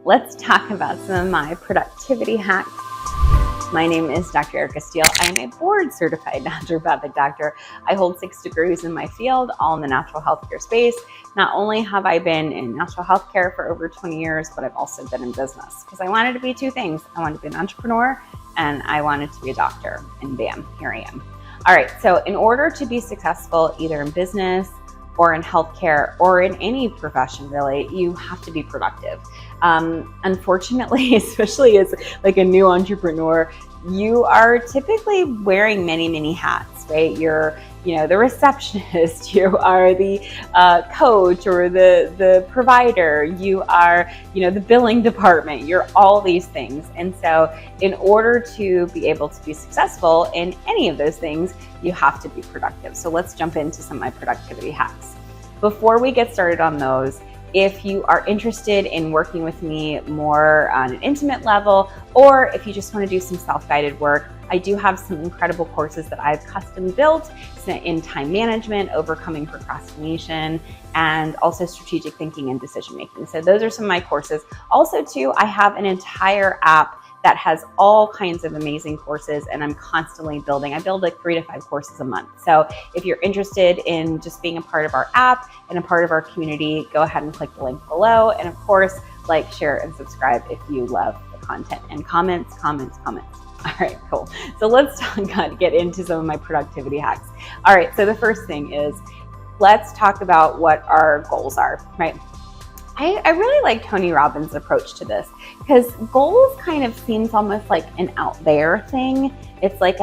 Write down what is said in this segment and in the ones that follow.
let's talk about some of my productivity hacks. My name is Dr. Erica Steele. I am a board-certified naturopathic doctor. I hold 6 degrees in my field, all in the natural healthcare space. Not only have I been in natural healthcare for over 20 years, but I've also been in business because I wanted to be two things. I wanted to be an entrepreneur and I wanted to be a doctor, and bam, here I am. All right, so in order to be successful either in business or in healthcare or in any profession really, you have to be productive. Unfortunately, especially as like a new entrepreneur, you are typically wearing many hats, right? You're, the receptionist, you are the coach or the provider, you are, the billing department, you're all these things. And so in order to be able to be successful in any of those things, you have to be productive. So let's jump into some of my productivity hacks. Before we get started on those, if you are interested in working with me more on an intimate level, or if you just want to do some self-guided work, I do have some incredible courses that I've custom built in time management, overcoming procrastination, and also strategic thinking and decision making. So those are some of my courses. Also too, I have an entire app that has all kinds of amazing courses, and I'm constantly building. I build like 3 to 5 courses a month. So if you're interested in just being a part of our app and a part of our community, go ahead and click the link below. And of course, like, share, and subscribe if you love the content, and comments. All right, cool. So let's get into some of my productivity hacks. All right, so the first thing is, let's talk about what our goals are, right? I really like Tony Robbins' approach to this, because goals kind of seems almost like an out there thing. It's like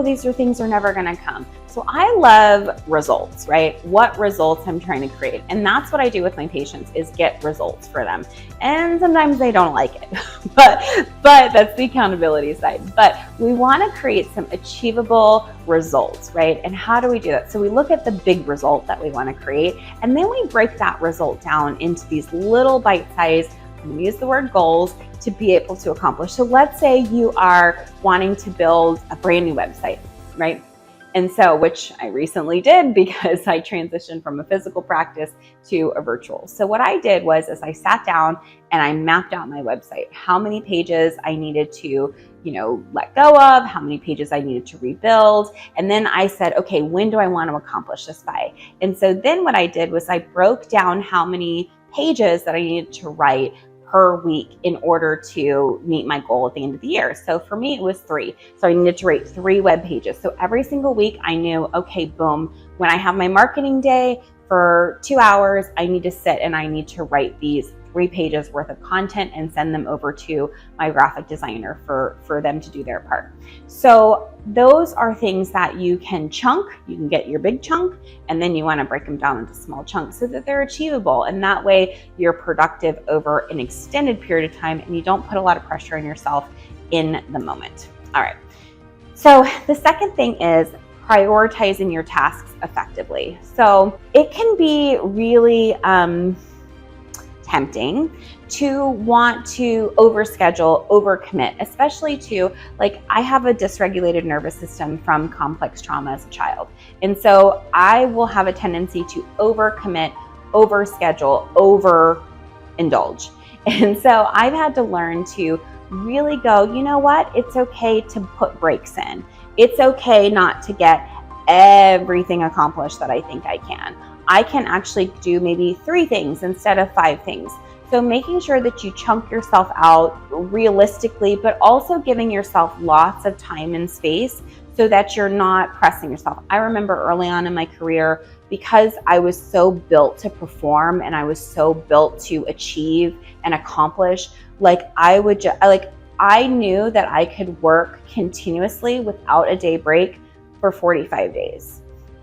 these are things are never gonna come. So I love results, right? What results I'm trying to create. And that's what I do with my patients, is get results for them. And sometimes they don't like it, but that's the accountability side. But we wanna create some achievable results, right? And how do we do that? So we look at the big result that we wanna create, and then we break that result down into these little bite-sized, I'm gonna use the word goals, to be able to accomplish. So let's say you are wanting to build a brand new website, right? And so, which I recently did because I transitioned from a physical practice to a virtual. So what I did was, I sat down and I mapped out my website, how many pages I needed to, let go of, how many pages I needed to rebuild. And then I said, okay, when do I want to accomplish this by? And so then what I did was I broke down how many pages that I needed to write per week in order to meet my goal at the end of the year. So for me, it was 3. So I needed to write 3 web pages. So every single week I knew, okay, boom, when I have my marketing day for 2 hours, I need to sit and I need to write these 3 pages worth of content and send them over to my graphic designer for them to do their part. So those are things that you can chunk. You can get your big chunk, and then you want to break them down into small chunks so that they're achievable. And that way you're productive over an extended period of time, and you don't put a lot of pressure on yourself in the moment. All right. So the second thing is prioritizing your tasks effectively. So it can be really tempting to want to overschedule, overcommit, especially to, like, I have a dysregulated nervous system from complex trauma as a child. And so I will have a tendency to overcommit, overschedule, overindulge. And so I've had to learn to really go, you know what? It's okay to put breaks in. It's okay not to get everything accomplished that I think I can. I can actually do maybe 3 things instead of 5 things. So making sure that you chunk yourself out realistically, but also giving yourself lots of time and space so that you're not pressing yourself. I remember early on in my career, because I was so built to perform and I was so built to achieve and accomplish, I knew that I could work continuously without a day break for 45 days.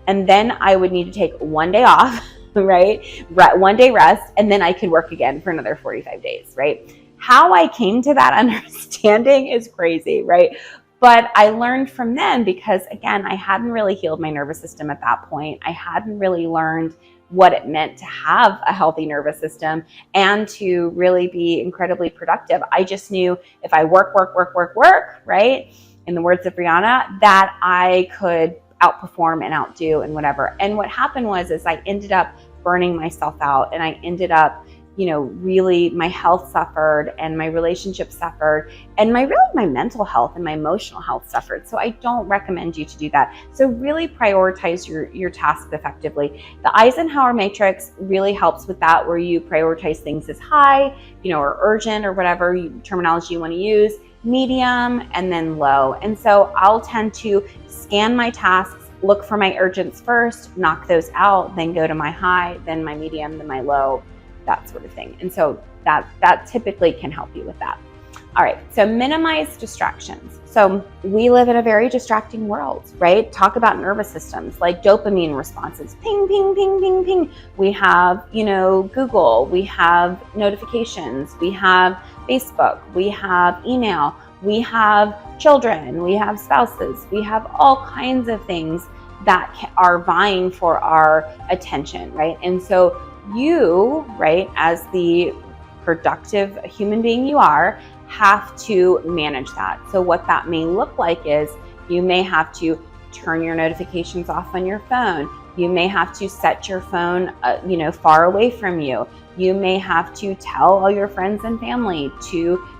And then I would need to take 1 day off, right? 1 day rest, and then I could work again for another 45 days, right? How I came to that understanding is crazy, right? But I learned from them because, again, I hadn't really healed my nervous system at that point. I hadn't really learned what it meant to have a healthy nervous system and to really be incredibly productive. I just knew if I work, right? In the words of Rihanna, that I could outperform and outdo and whatever. And what happened was I ended up burning myself out, and I ended up really my health suffered and my relationship suffered and my mental health and my emotional health suffered. So I don't recommend you to do that. So really prioritize your tasks effectively. The Eisenhower matrix really helps with that, where you prioritize things as high, or urgent, or whatever terminology you want to use, medium, and then low. And so I'll tend to scan my tasks, look for my urgents first, knock those out, then go to my high, then my medium, then my low, that sort of thing. And so that typically can help you with that. All right, so minimize distractions. So we live in a very distracting world, right? Talk about nervous systems, like dopamine responses, ping, ping, ping, ping, ping. We have, Google, we have notifications, we have Facebook, we have email, we have children, we have spouses, we have all kinds of things that are vying for our attention, right? And so you, right, as the productive human being you are, have to manage that. So what that may look like is you may have to turn your notifications off on your phone. You may have to set your phone, far away from you. You may have to tell all your friends and family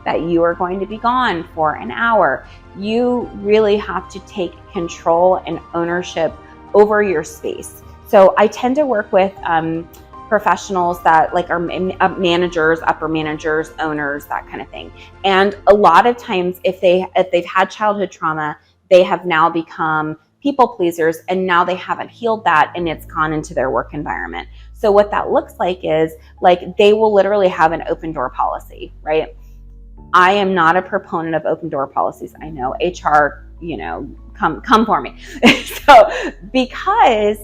that you are going to be gone for an hour. You really have to take control and ownership over your space. So I tend to work with professionals that are managers, upper managers, owners, that kind of thing. And a lot of times if they've had childhood trauma, they have now become people pleasers, and now they haven't healed that, and it's gone into their work environment. So what that looks like is they will literally have an open door policy, right? I am not a proponent of open door policies. I know HR, come for me. So because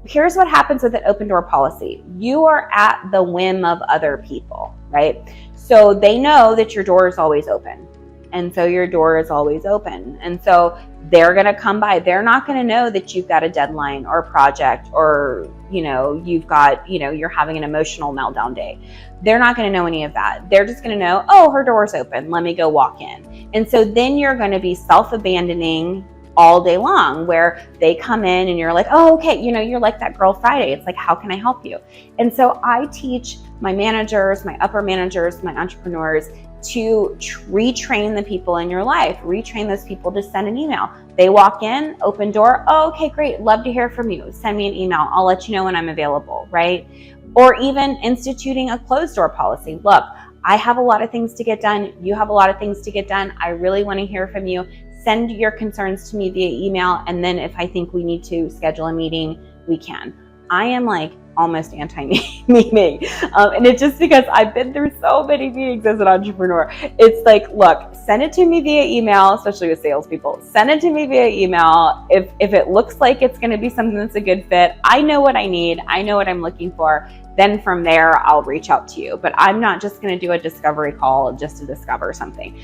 here's what happens with an open door policy. You are at the whim of other people, right? So they know that your door is always open. And so your door is always open. And so they're going to come by. They're not going to know that you've got a deadline or a project, or, you've got, you're having an emotional meltdown day. They're not going to know any of that. They're just going to know, oh, her door's open. Let me go walk in. And so then you're going to be self-abandoning all day long, where they come in and you're like, oh, okay, you're like that girl Friday. It's like, how can I help you? And so I teach my managers, my upper managers, my entrepreneurs to retrain the people in your life, retrain those people to send an email. They walk in, open door. Oh, okay, great. Love to hear from you. Send me an email. I'll let you know when I'm available, right? Or even instituting a closed door policy. Look, I have a lot of things to get done. You have a lot of things to get done. I really want to hear from you. Send your concerns to me via email. And then if I think we need to schedule a meeting, we can. I am almost anti-meeting. And it's just because I've been through so many meetings as an entrepreneur. It's look, send it to me via email, especially with salespeople. Send it to me via email. If it looks like it's going to be something that's a good fit, I know what I need. I know what I'm looking for. Then from there, I'll reach out to you. But I'm not just going to do a discovery call just to discover something.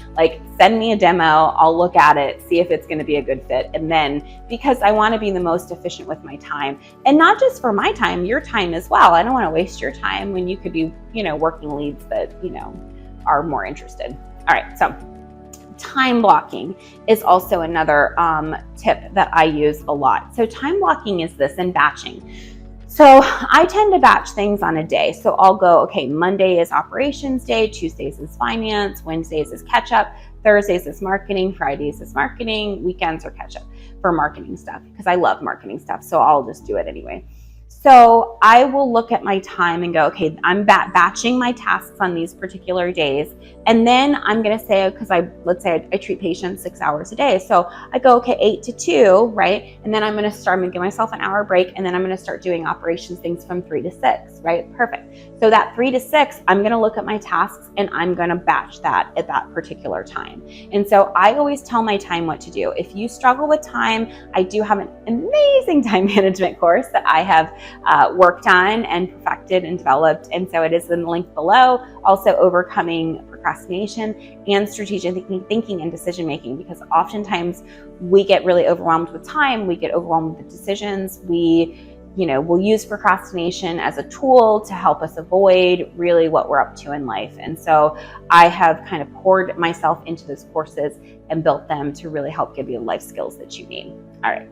Send me a demo. I'll look at it, see if it's going to be a good fit. And then, because I want to be the most efficient with my time, and not just for my time, your time as well. I don't want to waste your time when you could be, working leads that, are more interested. All right. So time blocking is also another tip that I use a lot. So time blocking is this, and batching. So I tend to batch things on a day. So I'll go, okay, Monday is operations day, Tuesdays is finance, Wednesdays is catch up, Thursdays is marketing, Fridays is marketing, weekends are catch up for marketing stuff, because I love marketing stuff. So I'll just do it anyway. So I will look at my time and go, okay, I'm batching my tasks on these particular days. And then I'm going to say, because let's say I treat patients 6 hours a day. So I go, okay, 8 to 2, right? And then I'm going to give myself an hour break. And then I'm going to start doing operations things from 3 to 6, right? Perfect. So that 3 to 6, I'm going to look at my tasks and I'm going to batch that at that particular time. And so I always tell my time what to do. If you struggle with time, I do have an amazing time management course that I have worked on and perfected and developed. And so it is in the link below. Also, overcoming procrastination and strategic thinking and decision making, because oftentimes we get really overwhelmed with time. We get overwhelmed with decisions. We'll use procrastination as a tool to help us avoid really what we're up to in life. And so I have kind of poured myself into those courses and built them to really help give you the life skills that you need. All right.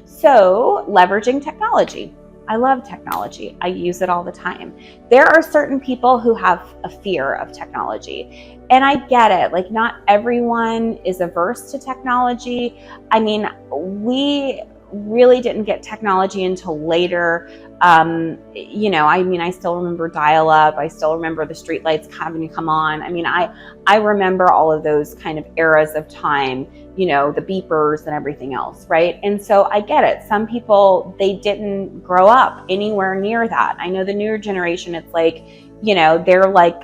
So leveraging technology. I love technology. I use it all the time. There are certain people who have a fear of technology, and I get it. Like, not everyone is averse to technology. I mean, we really didn't get technology until later. I still remember dial-up. I still remember the streetlights having to come on. I mean, I remember all of those kind of eras of time, the beepers and everything else, right? And so I get it. Some people, they didn't grow up anywhere near that. I know the newer generation, it's like, they're like,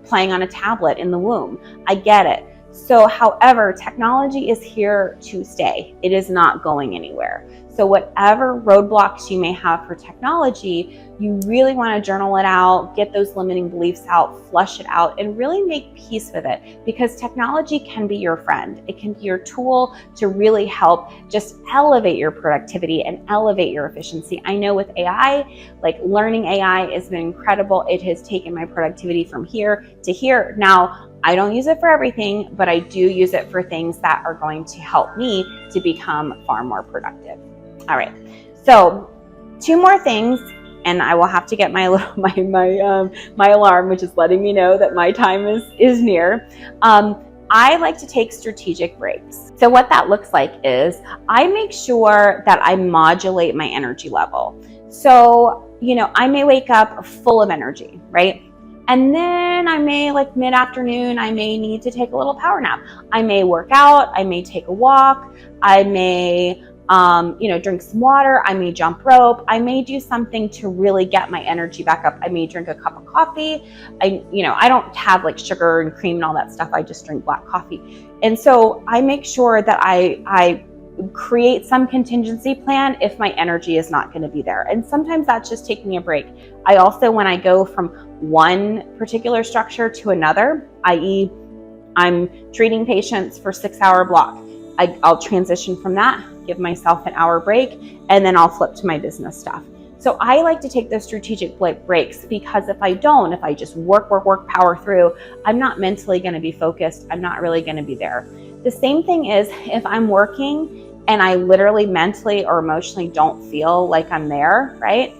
playing on a tablet in the womb. I get it. So, however, technology is here to stay. It is not going anywhere. So whatever roadblocks you may have for technology, you really want to journal it out, get those limiting beliefs out, flush it out, and really make peace with it, because technology can be your friend. It can be your tool to really help just elevate your productivity and elevate your efficiency. I know with AI, like learning AI has been incredible. It has taken my productivity from here to here. Now, I don't use it for everything, but I do use it for things that are going to help me to become far more productive. All right, so 2 more things, and I will have to get my alarm, which is letting me know that my time is near. I like to take strategic breaks. So what that looks like is I make sure that I modulate my energy level. So, I may wake up full of energy, right? And then I may, like mid-afternoon, I may need to take a little power nap. I may work out, I may take a walk, I may drink some water, I may jump rope, I may do something to really get my energy back up. I may drink a cup of coffee. I don't have like sugar and cream and all that stuff. I just drink black coffee. And so I make sure that I create some contingency plan if my energy is not going to be there. And sometimes that's just taking a break. I also, when I go from one particular structure to another, i.e. I'm treating patients for 6-hour block, I'll transition from that, give myself an hour break, and then I'll flip to my business stuff. So I like to take those strategic breaks, because if I just work, power through, I'm not mentally going to be focused. I'm not really going to be there. The same thing is if I'm working and I literally mentally or emotionally don't feel like I'm there, right?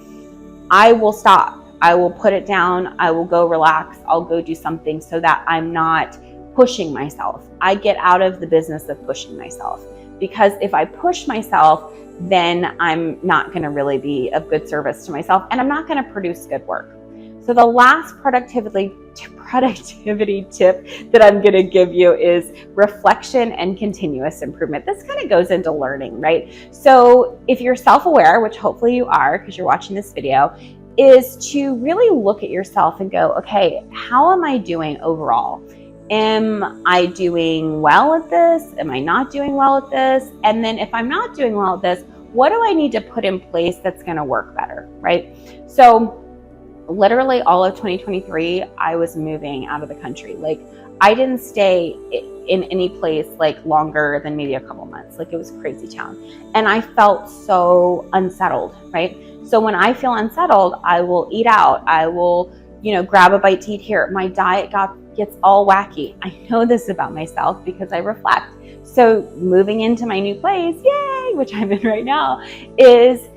I will stop. I will put it down. I will go relax. I'll go do something so that I'm not pushing myself. I get out of the business of pushing myself, because if I push myself, then I'm not going to really be of good service to myself, and I'm not going to produce good work. So the last productivity tip that I'm going to give you is reflection and continuous improvement. This kind of goes into learning, right? So if you're self-aware, which hopefully you are because you're watching this video, is to really look at yourself and go, okay, how am I doing overall? Am I doing well at this? Am I not doing well at this? And then if I'm not doing well at this, what do I need to put in place that's going to work better, right? So literally all of 2023, I was moving out of the country. Like, I didn't stay in any place like longer than maybe a couple months. Like, it was crazy town. And I felt so unsettled, right? So when I feel unsettled, I will eat out. I will, grab a bite to eat here. My diet gets all wacky. I know this about myself because I reflect. So moving into my new place, yay, which I'm in right now, is,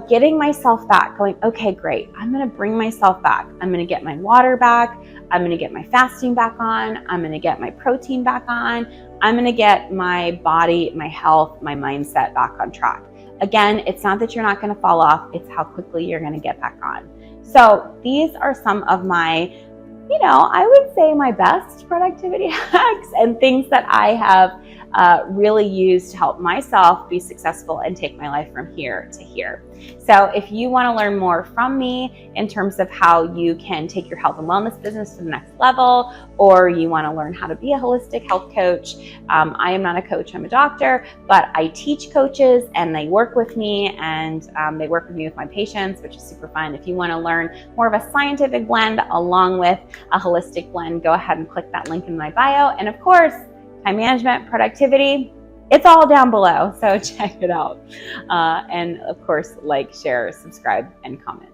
getting myself back, going, okay, great. I'm going to bring myself back. I'm going to get my water back. I'm going to get my fasting back on. I'm going to get my protein back on. I'm going to get my body, my health, my mindset back on track. Again, it's not that you're not going to fall off. It's how quickly you're going to get back on. So these are some of my, I would say my best productivity hacks and things that I have really used to help myself be successful and take my life from here to here. So if you want to learn more from me in terms of how you can take your health and wellness business to the next level, or you want to learn how to be a holistic health coach, I am not a coach, I'm a doctor, but I teach coaches and they work with me, and they work with me with my patients, which is super fun. If you want to learn more of a scientific blend along with a holistic blend, go ahead and click that link in my bio. And of course, time management, productivity, it's all down below. So check it out. And of course, like, share, subscribe, and comment.